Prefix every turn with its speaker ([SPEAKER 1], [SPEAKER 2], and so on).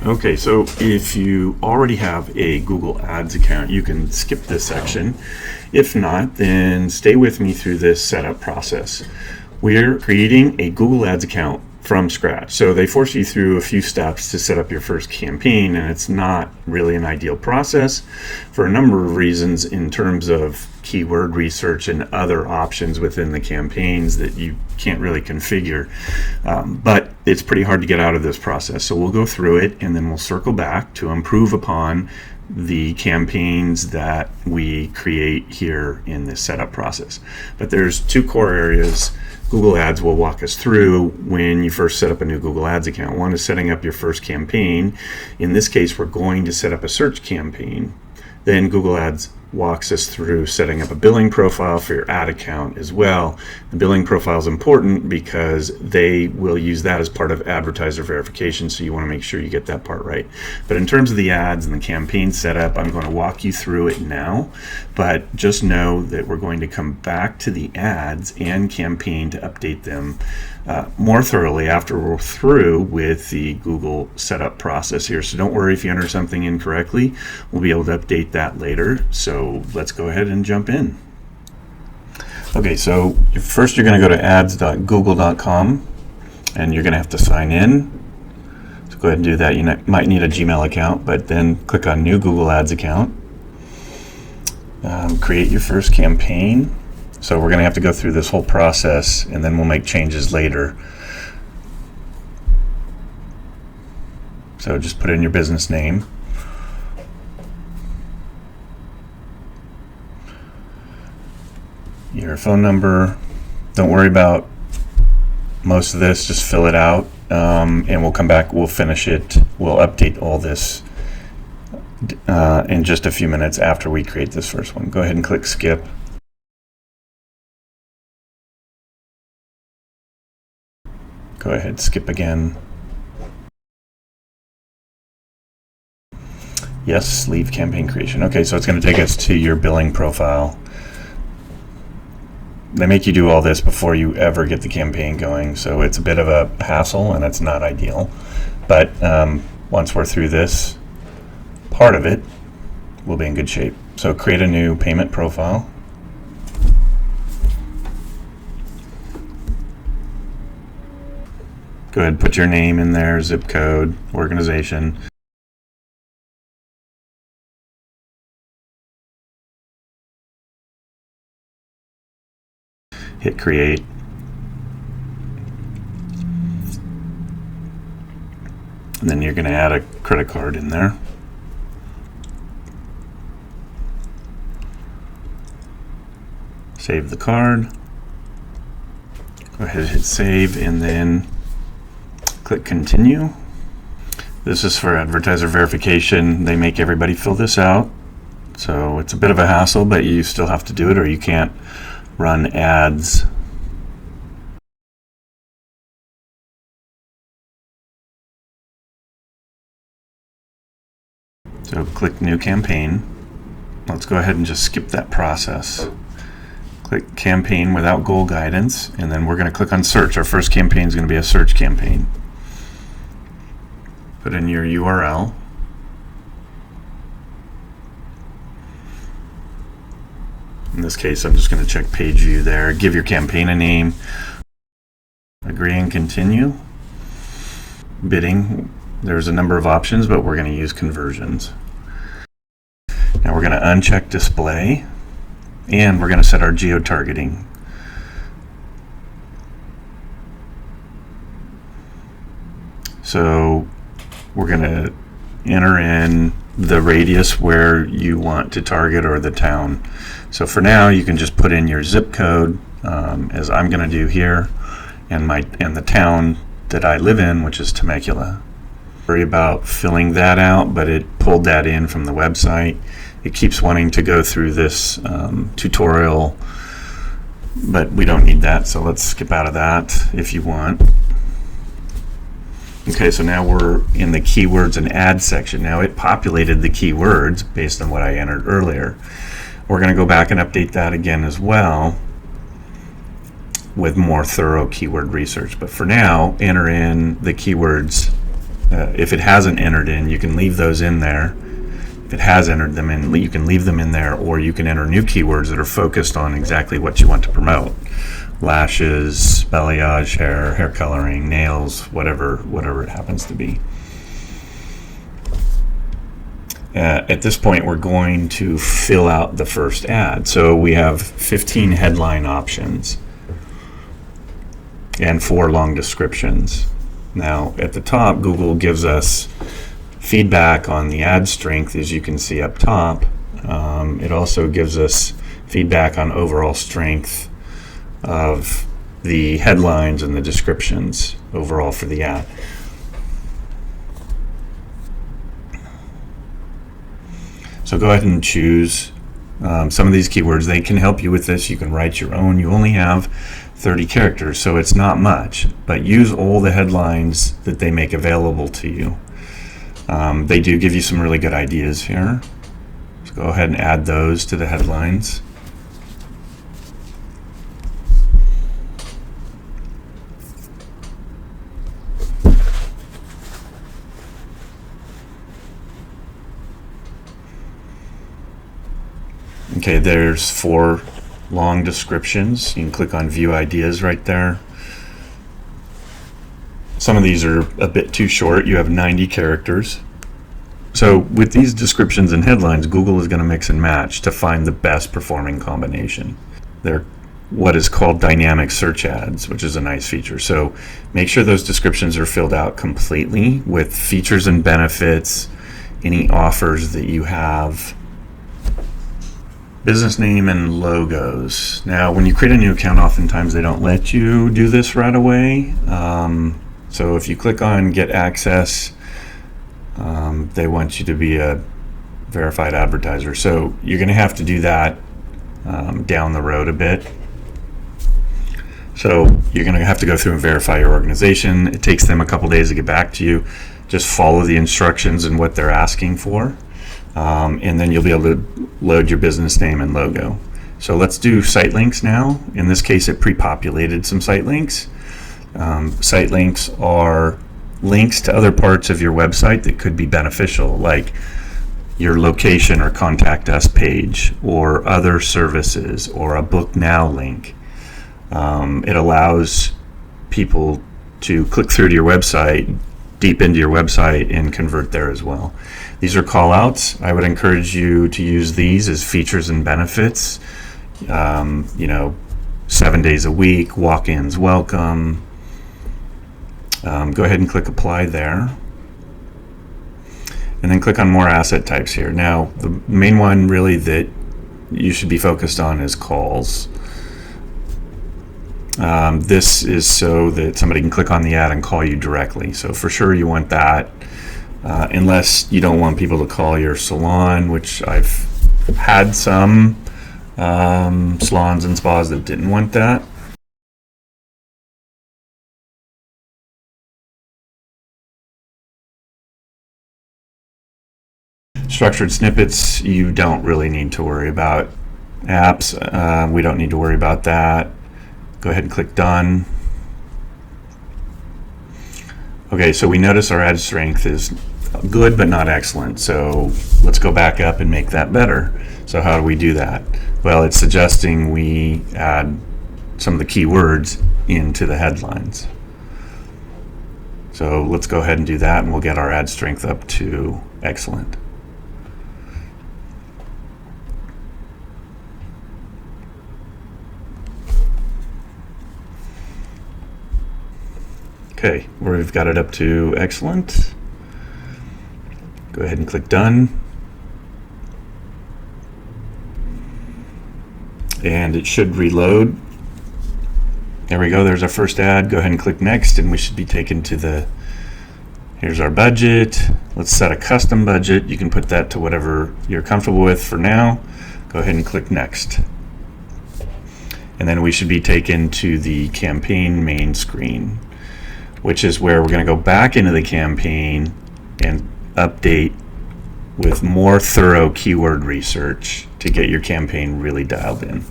[SPEAKER 1] Okay, so if you already have a Google Ads account, you can skip this section. If not, then stay with me through this setup process. We're creating a Google Ads account from scratch. So they force you through a few steps to set up your first campaign, and it's not really an ideal process for a number of reasons in terms of keyword research and other options within the campaigns that you can't really configure. But it's pretty hard to get out of this process. So we'll go through it and then we'll circle back to improve upon the campaigns that we create here in this setup process. But there's two core areas Google Ads will walk us through when you first set up a new Google Ads account. One is setting up your first campaign. In this case, we're going to set up a search campaign. Then Google Ads walks us through setting up a billing profile for your ad account as well. The billing profile is important because they will use that as part of advertiser verification, so you want to make sure you get that part right. But in terms of the ads and the campaign setup, I'm going to walk you through it now, but just know that we're going to come back to the ads and campaign to update them more thoroughly after we're through with the Google setup process here. So don't worry if you enter something incorrectly. We'll be able to update that later. So let's go ahead and jump in. Okay, so first you're going to go to ads.google.com and you're going to have to sign in. So go ahead and do that. You might need a Gmail account, but then click on New Google Ads Account. Create your first campaign. So we're going to have to go through this whole process and then we'll make changes later. So just put in your business name. Your phone number. Don't worry about most of this, just fill it out and we'll come back, we'll finish it, we'll update all this in just a few minutes after we create this first one. Go ahead and click skip. Go ahead, skip again. Yes, leave campaign creation. Okay, so it's going to take us to your billing profile. They make you do all this before you ever get the campaign going, so it's a bit of a hassle and it's not ideal. But once we're through this part of it, we'll be in good shape. So create a new payment profile. Go ahead, put your name in there, zip code, organization. Hit create. And then you're going to add a credit card in there. Save the card. Go ahead, hit save, and then click continue. This is for advertiser verification. They make everybody fill this out. So it's a bit of a hassle, but you still have to do it or you can't run ads. So click new campaign. Let's go ahead and just skip that process. Click campaign without goal guidance, and then we're going to click on search. Our first campaign is going to be a search campaign. Put in your URL. In this case, I'm just going to check page view there. Give your campaign a name. Agree and continue. Bidding. There's a number of options, but we're going to use conversions. Now we're going to uncheck display, and we're going to set our geo-targeting. So we're going to enter in the radius where you want to target or the town. So for now, you can just put in your zip code, as I'm going to do here, and the town that I live in, which is Temecula. Worry about filling that out, but it pulled that in from the website. It keeps wanting to go through this tutorial, but we don't need that, so let's skip out of that if you want. Okay, so now we're in the keywords and ads section. Now it populated the keywords based on what I entered earlier. We're going to go back and update that again as well. with more thorough keyword research. But for now, enter in the keywords. If it hasn't entered in, you can leave those in there. If it has entered them in, you can leave them in there, or you can enter new keywords that are focused on exactly what you want to promote. Lashes, balayage, hair coloring, nails, whatever it happens to be. At this point, we're going to fill out the first ad. So we have 15 headline options and 4 long descriptions. Now, at the top, Google gives us feedback on the ad strength, as you can see up top. It also gives us feedback on overall strength of the headlines and the descriptions overall for the ad. So go ahead and choose some of these keywords. They can help you with this. You can write your own. You only have 30 characters, so it's not much, but use all the headlines that they make available to you. They do give you some really good ideas here. So go ahead and add those to the headlines. Okay, there's 4 long descriptions. You can click on View Ideas right there. Some of these are a bit too short. You have 90 characters. So with these descriptions and headlines, Google is going to mix and match to find the best performing combination. They're what is called dynamic search ads, which is a nice feature. So make sure those descriptions are filled out completely with features and benefits, any offers that you have, business name and logos. Now, when you create a new account, oftentimes they don't let you do this right away. So if you click on Get Access, they want you to be a verified advertiser. So you're going to have to do that down the road a bit. So you're going to have to go through and verify your organization. It takes them a couple days to get back to you. Just follow the instructions and what they're asking for. And then you'll be able to load your business name and logo. So let's do Sitelinks now. In this case, it pre-populated some Sitelinks. Sitelinks are links to other parts of your website that could be beneficial, like your location or contact us page, or other services, or a book now link. It allows people to click through to your website, deep into your website, and convert there as well. These are callouts. I would encourage you to use these as features and benefits. 7 days a week, walk-ins welcome. Go ahead and click apply there. And then click on more asset types here. Now, the main one really that you should be focused on is calls. This is so that somebody can click on the ad and call you directly. So for sure you want that, unless you don't want people to call your salon, which I've had some salons and spas that didn't want that. Structured snippets, you don't really need to worry about. Apps, we don't need to worry about that. Go ahead and click done. Okay, so we notice our ad strength is good but not excellent. So let's go back up and make that better. So how do we do that? Well, it's suggesting we add some of the keywords into the headlines. So let's go ahead and do that, and we'll get our ad strength up to excellent. Okay, we've got it up to excellent. Go ahead and click done. And it should reload. There we go, there's our first ad. Go ahead and click next, and we should be taken to here's our budget. Let's set a custom budget. You can put that to whatever you're comfortable with for now. Go ahead and click next. And then we should be taken to the campaign main screen, which is where we're going to go back into the campaign and update with more thorough keyword research to get your campaign really dialed in.